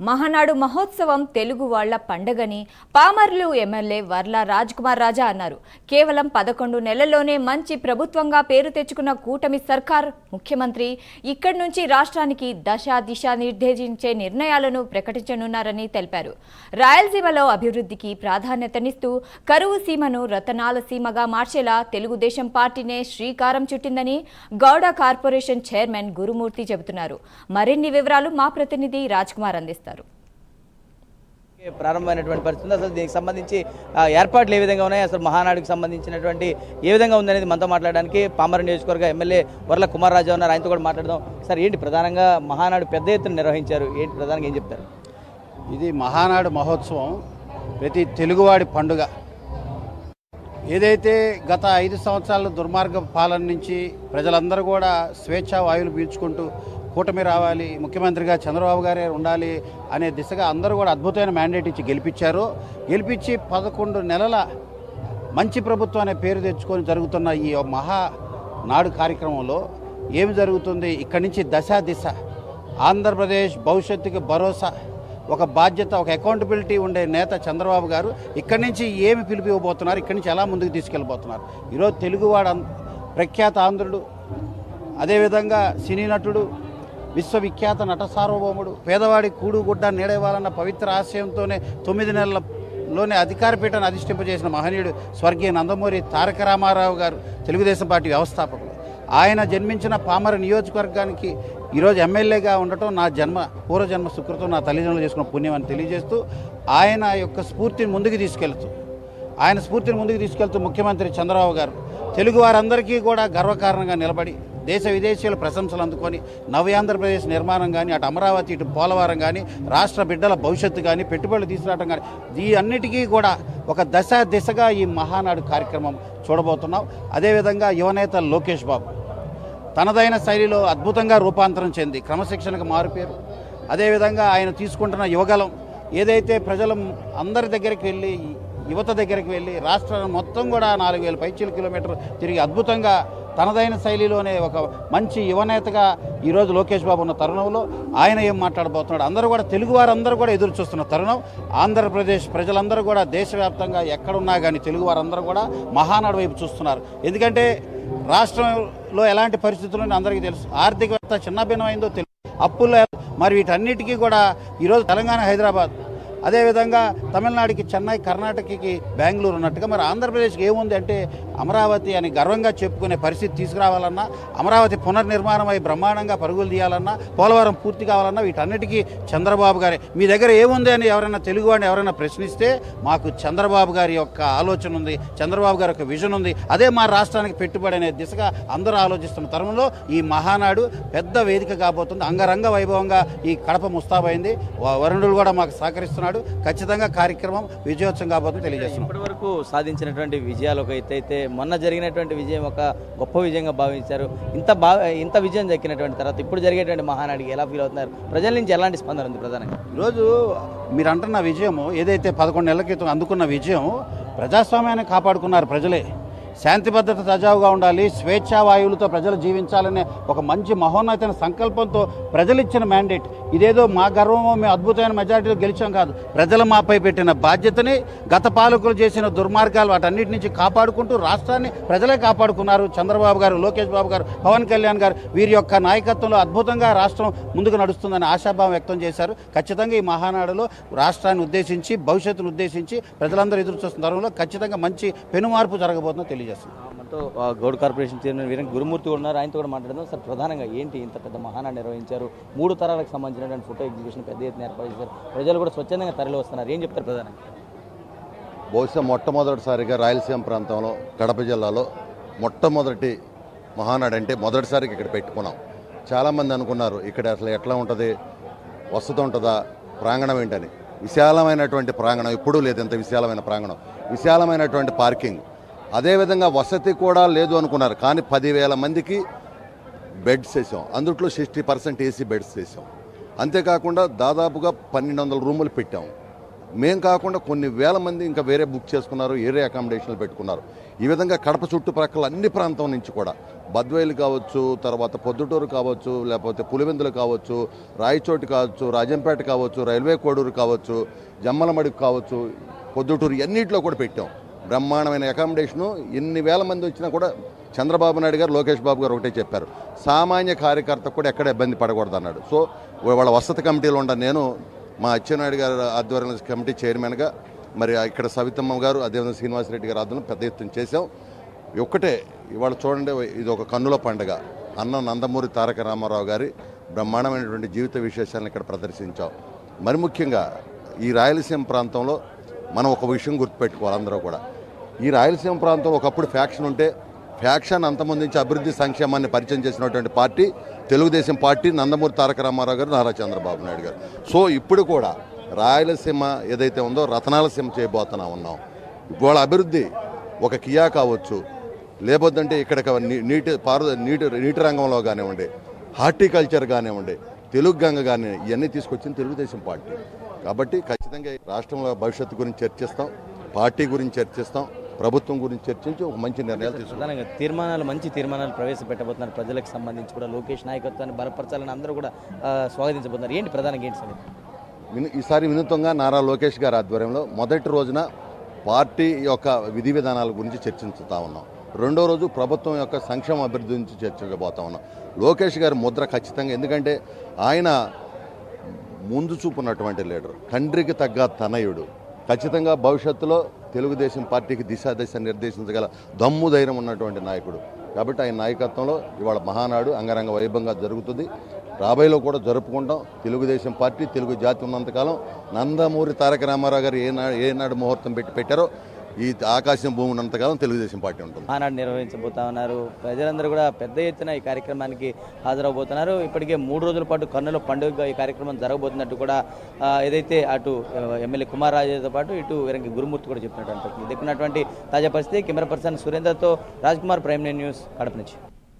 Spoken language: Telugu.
మహానాడు మహోత్సవం తెలుగు వాళ్ల పండగని పామర్లు ఎమ్మెల్యే వర్ల రాజ్కుమార్ రాజా అన్నారు. కేవలం 11 నెలల్లోనే మంచి ప్రభుత్వంగా పేరు తెచ్చుకున్న కూటమి సర్కార్ ముఖ్యమంత్రి ఇక్కడి నుంచి రాష్ట్రానికి దిశ నిర్దేశించే నిర్ణయాలను ప్రకటించనున్నారని తెలిపారు. రాయలసీమలో అభివృద్ధికి ప్రాధాన్యతనిస్తూ కరువు సీమను రతనాల సీమగా మార్చేలా తెలుగుదేశం పార్టీనే శ్రీకారం చుట్టిందని గౌడ కార్పొరేషన్ చైర్మన్ గురుమూర్తి చెబుతున్నారు. మరిన్ని వివరాలు మా ప్రతినిధి రాజ్కుమార్ అందిస్తారు. ప్రారంభమైనటువంటి పరిస్థితి అసలు దీనికి సంబంధించి ఏర్పాట్లు ఏ విధంగా ఉన్నాయి, అసలు మహానాడుకి సంబంధించినటువంటి ఏ విధంగా ఉందనేది మనతో మాట్లాడడానికి పామర్ నియోజకవర్గ ఎమ్మెల్యే వర్ల కుమార్ రాజా ఉన్నారు. ఆయనతో కూడా మాట్లాడదాం. సార్, ఏంటి ప్రధానంగా మహానాడు పెద్ద ఎత్తున నిర్వహించారు, ఏంటి ప్రధానంగా ఏం చెప్తారు? ఇది మహానాడు మహోత్సవం ప్రతి తెలుగువాడి పండుగ. ఏదైతే గత 5 సంవత్సరాల దుర్మార్గ పాలన నుంచి ప్రజలందరూ కూడా స్వేచ్ఛా వాయువులు పీల్చుకుంటూ కూటమి రావాలి, ముఖ్యమంత్రిగా చంద్రబాబు గారే ఉండాలి అనే దిశగా అందరూ కూడా అద్భుతమైన మ్యాండేట్ ఇచ్చి గెలిపించి 11 నెలల మంచి ప్రభుత్వం అనే పేరు తెచ్చుకొని జరుగుతున్న ఈ మహానాడు కార్యక్రమంలో ఏమి జరుగుతుంది, ఇక్కడి నుంచి దిశ ఆంధ్రప్రదేశ్ భవిష్యత్తుకి భరోసా, ఒక బాధ్యత, ఒక అకౌంటబిలిటీ ఉండే నేత చంద్రబాబు గారు ఇక్కడి నుంచి ఏమి పిలుపు ఇవ్వబోతున్నారు, ఇక్కడి నుంచి ఎలా ముందుకు తీసుకెళ్ళిపోతున్నారు. ఈరోజు తెలుగువాడు ప్రఖ్యాత ఆంధ్రుడు, అదేవిధంగా సినీ నటుడు, విశ్వవిఖ్యాత నట సార్వభౌముడు, పేదవాడి కూడుగుడ్డ నీడేవాలన్న పవిత్ర ఆశయంతోనే 9 నెలల్లోనే అధికార పీఠాన్ని అధిష్టింపజేసిన మహనీయుడు స్వర్గీయ నందమూరి తారక రామారావు గారు తెలుగుదేశం పార్టీ వ్యవస్థాపకులు. ఆయన జన్మించిన పామర నియోజకవర్గానికి ఈరోజు ఎమ్మెల్యేగా ఉండటం నా పూర్వజన్మ సుకృతం, నా తల్లిదండ్రులు చేసుకున్న పుణ్యం అని తెలియజేస్తూ ఆయన యొక్క స్ఫూర్తిని ముందుకు తీసుకెళ్తూ ముఖ్యమంత్రి చంద్రబాబు గారు తెలుగు వారందరికీ కూడా గర్వకారణంగా నిలబడి దేశ విదేశీయుల ప్రశంసలు అందుకొని నవ్యాంధ్రప్రదేశ్ నిర్మాణం కానీ, అటు అమరావతి, ఇటు పోలవరం కానీ, రాష్ట్ర బిడ్డల భవిష్యత్తు కానీ, పెట్టుబడులు తీసుకురావడం కానీ, ఈ అన్నిటికీ కూడా ఒక దిశగా ఈ మహానాడు కార్యక్రమం చూడబోతున్నాం. అదేవిధంగా యువనేత లోకేష్ బాబు తనదైన శైలిలో అద్భుతంగా రూపాంతరం చెంది క్రమశిక్షణకు మారుపేరు. అదేవిధంగా ఆయన తీసుకుంటున్న యువగలం ఏదైతే ప్రజలు అందరి దగ్గరికి వెళ్ళి, యువత దగ్గరికి వెళ్ళి రాష్ట్రం మొత్తం కూడా 4000 పైచీల కిలోమీటర్లు తిరిగి అద్భుతంగా తనదైన శైలిలోనే ఒక మంచి యువనేతగా ఈరోజు లోకేష్ బాబు ఉన్న తరుణంలో ఆయన ఏం మాట్లాడబోతున్నాడు, అందరూ కూడా తెలుగువారందరూ కూడా ఎదురు చూస్తున్న తరుణం. ఆంధ్రప్రదేశ్ ప్రజలందరూ కూడా దేశవ్యాప్తంగా ఎక్కడున్నా కానీ తెలుగువారందరూ కూడా మహానాడు వైపు చూస్తున్నారు. ఎందుకంటే రాష్ట్రంలో ఎలాంటి పరిస్థితులు అందరికీ తెలుసు. ఆర్థిక వ్యవస్థ చిన్నభిన్నమైందో తెలుసు, అప్పులు, మరి వీటన్నిటికీ కూడా ఈరోజు తెలంగాణ హైదరాబాద్, అదేవిధంగా తమిళనాడుకి చెన్నై, కర్ణాటకకి బెంగళూరు ఉన్నట్టుగా మరి ఆంధ్రప్రదేశ్కి ఏముంది అంటే అమరావతి అని గర్వంగా చెప్పుకునే పరిస్థితి తీసుకురావాలన్నా, అమరావతి పునర్నిర్మాణం అయి బ్రహ్మాండంగా పరుగులు తీయాలన్నా, పోలవరం పూర్తి కావాలన్నా వీటన్నిటికీ చంద్రబాబు గారే. మీ దగ్గర ఏముంది అని ఎవరైనా తెలుగువాడిని ఎవరైనా ప్రశ్నిస్తే మాకు చంద్రబాబు గారి యొక్క ఆలోచన ఉంది, చంద్రబాబు గారి యొక్క విజన్ ఉంది, అదే మా రాష్ట్రానికి పెట్టుబడి అనే దిశగా అందరూ ఆలోచిస్తున్న తరుణంలో ఈ మహానాడు పెద్ద వేదిక కాబోతుంది. అంగరంగ వైభవంగా ఈ కడప ముస్తాబైంది. వరుణుడు కూడా మాకు సహకరిస్తున్నాడు. ఖచ్చితంగా కార్యక్రమం విజయోత్సవం కాబోతుంది తెలియజేస్తున్నాం. ఇప్పటి వరకు సాధించినటువంటి విజయాలు ఒక ఎత్తైతే మొన్న జరిగినటువంటి విజయం ఒక గొప్ప విజయంగా భావించారు. ఇంత విజయం దక్కినటువంటి తర్వాత ఇప్పుడు జరిగేటువంటి మహానాడికి ఎలా ఫీల్ అవుతున్నారు? ప్రజల నుంచి ఎలాంటి స్పందన ఉంది? ప్రధానంగా ఈరోజు మీరు అంటున్న విజయము ఏదైతే 11 నెలల క్రితం అందుకున్న విజయం, ప్రజాస్వామ్యాన్ని కాపాడుకున్నారు ప్రజలే. శాంతి భద్రత సజావుగా ఉండాలి, స్వేచ్ఛా వాయువులతో ప్రజలు జీవించాలనే ఒక మంచి మహోన్నతమైన సంకల్పంతో ప్రజలు ఇచ్చిన మ్యాండేట్. ఇదేదో మా గర్వమో మేము అద్భుతమైన మెజారిటీలో గెలిచాం కాదు, ప్రజలు మాపై పెట్టిన బాధ్యతని గత పాలకులు చేసిన దుర్మార్గాలు వాటన్నిటి నుంచి కాపాడుకుంటూ రాష్ట్రాన్ని ప్రజలే కాపాడుకున్నారు. చంద్రబాబు గారు, లోకేష్ బాబు గారు, పవన్ కళ్యాణ్ గారు వీరి యొక్క నాయకత్వంలో అద్భుతంగా రాష్ట్రం ముందుకు నడుస్తుందని ఆశాభావం వ్యక్తం చేశారు. ఖచ్చితంగా ఈ మహానాడులో రాష్ట్రాన్ని ఉద్దేశించి, భవిష్యత్తును ఉద్దేశించి ప్రజలందరూ ఎదురు చూస్తున్న తరుణంలో ఖచ్చితంగా మంచి పెనుమార్పు జరగబోతుందో తెలియజేస్తుంది. మనతో గౌడ్ కార్పొరేషన్ చైర్మన్ వీరం గురుమూర్తి ఉన్నారు. ఆయనతో కూడా మాట్లాడదాం. సార్, ప్రధానంగా ఏంటి ఇంత పెద్ద మహానాడు నిర్వహించారు? 3 తరాలకు సంబంధించినటువంటి ఫోటో ఎగ్జిబిషన్ పెద్ద ఎత్తున ఏర్పాటు చేశారు. ప్రజలు కూడా స్వచ్ఛందంగా తరలి వస్తున్నారు. ఏం చెప్తారు ప్రధానంగా? బహుశా మొట్టమొదటిసారిగా రాయలసీమ ప్రాంతంలో కడప జిల్లాలో మొట్టమొదటి మహానాడు అంటే మొదటిసారికి ఇక్కడ పెట్టుకున్నాం. చాలామంది అనుకున్నారు ఇక్కడ అసలు ఎట్లా ఉంటుంది, వసతి ఉంటుందా, ప్రాంగణం ఏంటని. విశాలమైనటువంటి ప్రాంగణం, ఎప్పుడూ లేదు ఇంత విశాలమైన ప్రాంగణం, విశాలమైనటువంటి పార్కింగ్, అదేవిధంగా వసతి కూడా లేదు అనుకున్నారు. కానీ 10,000 మందికి బెడ్స్ వేసాం, అందుట్లో 60% ఏసీ బెడ్స్ వేసాం. అంతేకాకుండా దాదాపుగా 1200 రూములు పెట్టాం. మేం కాకుండా కొన్ని వేల మంది ఇంకా వేరే బుక్ చేసుకున్నారు, వేరే అకామిడేషన్లు పెట్టుకున్నారు. ఈ విధంగా కడప చుట్టుప్రక్కల అన్ని ప్రాంతం నుంచి కూడా బద్వేలు కావచ్చు, తర్వాత పొద్దుటూరు కావచ్చు, లేకపోతే పులివెందులు కావచ్చు, రాయచోటి కావచ్చు, రాజంపేట కావచ్చు, రైల్వే కోడూరు కావచ్చు, జమ్మలమడుగు కావచ్చు, పొద్దుటూరు అన్నింటిలో కూడా పెట్టాం. బ్రహ్మాండమైన అకామిడేషను. ఎన్ని వేల మంది వచ్చినా కూడా చంద్రబాబు నాయుడు గారు, లోకేష్ బాబు గారు ఒకటే చెప్పారు, సామాన్య కార్యకర్తకు కూడా ఎక్కడ ఇబ్బంది పడకూడదు అన్నాడు. సో వాళ్ళ వసతి కమిటీలో ఉన్న నేను మా అచ్చెన్నాయుడు గారు ఆధ్వర్యంలో కమిటీ చైర్మన్గా, మరి ఇక్కడ సవితమ్మ గారు, అదేవిధంగా శ్రీనివాసరెడ్డి గారు ఆధ్వర్యంలో పెద్ద ఎత్తున చేసాం. ఒక్కటే ఇవాళ చూడండి, ఇది ఒక కన్నుల పండుగ. అన్న నందమూరి తారక రామారావు గారి బ్రహ్మాండమైనటువంటి జీవిత విశేషాలను ఇక్కడ ప్రదర్శించాం. మరి ముఖ్యంగా ఈ రాయలసీమ ప్రాంతంలో మనం ఒక విషయం గుర్తుపెట్టుకోవాలి అందరూ కూడా. ఈ రాయలసీమ ప్రాంతంలో ఒకప్పుడు ఫ్యాక్షన్ ఉంటే ఫ్యాక్షన్ అంతమొందించి అభివృద్ధి సంక్షేమాన్ని పరిచయం చేసినటువంటి పార్టీ తెలుగుదేశం పార్టీ, నందమూరి తారక రామారావు గారు, నారా చంద్రబాబు నాయుడు గారు. సో ఇప్పుడు కూడా రాయలసీమ ఏదైతే ఉందో రతనాలసీమ చేయబోతున్నా ఉన్నాం. ఇవాళ అభివృద్ధి ఒక కియా కావచ్చు, లేకపోతే ఇక్కడ నీటి రంగంలో కానివ్వండి, హార్టికల్చర్ కానివ్వండి, తెలుగు గంగ కానీ ఇవన్నీ తీసుకొచ్చింది తెలుగుదేశం పార్టీ. కాబట్టి ఖచ్చితంగా రాష్ట్రంలో భవిష్యత్తు గురించి చర్చిస్తాం, పార్టీ గురించి చర్చిస్తాం, ప్రభుత్వం గురించి చర్చించి ఒక మంచి నిర్ణయాలు తీసుకుంటాం. మంచి తీర్మానాలు ప్రవేశపెట్టబోతున్నారు. ప్రజలకు సంబంధించి కూడా లోకేష్ నాయకత్వాన్ని బలపరచాలని అందరూ కూడా స్వాగతించబోతున్నారు. ఏంటి ప్రధానంగా ఏంటి సార్? ఈసారి వినూత్నంగా నారా లోకేష్ గారి ఆధ్వర్యంలో మొదటి రోజున పార్టీ యొక్క విధి విధానాల గురించి చర్చించుతా ఉన్నాం. రెండో రోజు ప్రభుత్వం యొక్క సంక్షేమ అభివృద్ధి గురించి చర్చించబోతా ఉన్నాం. లోకేష్ గారి ముద్ర ఖచ్చితంగా, ఎందుకంటే ఆయన ముందు చూపున్నటువంటి లీడర్, తండ్రికి తగ్గ తనయుడు. ఖచ్చితంగా భవిష్యత్తులో తెలుగుదేశం పార్టీకి దిశ నిర్దేశించగల దమ్ము ధైర్యం ఉన్నటువంటి నాయకుడు. కాబట్టి ఆయన నాయకత్వంలో ఇవాళ మహానాడు అంగరంగ వైభవంగా జరుగుతుంది. రాబోయేలో కూడా జరుపుకుంటాం. తెలుగుదేశం పార్టీ, తెలుగు జాతి ఉన్నంతకాలం నందమూరి తారక రామారావు గారు ఏనాడు ముహూర్తం పెట్టారో ఈ ఆకాశం భూమి ఉన్నంతకాలం తెలుగుదేశం పార్టీ ఉంటుంది. మహానాడు నిర్వహించబోతా ఉన్నారు. ప్రజలందరూ కూడా పెద్ద ఎత్తున ఈ కార్యక్రమానికి హాజరవబోతున్నారు. ఇప్పటికే 3 రోజుల పాటు కన్నుల పండుగగా ఈ కార్యక్రమం జరగబోతున్నట్టు కూడా ఏదైతే అటు ఎమ్మెల్యే కుమార్ రాజాతో పాటు ఇటు వీరంగి గురుమూర్తి కూడా చెప్పినట్టు దిక్కున్నటువంటి తాజా పరిస్థితి. కెమెరా పర్సన్ సురేందర్తో రాజ్ కుమార్, ప్రైమ్ న్యూస్, కడప నుంచి.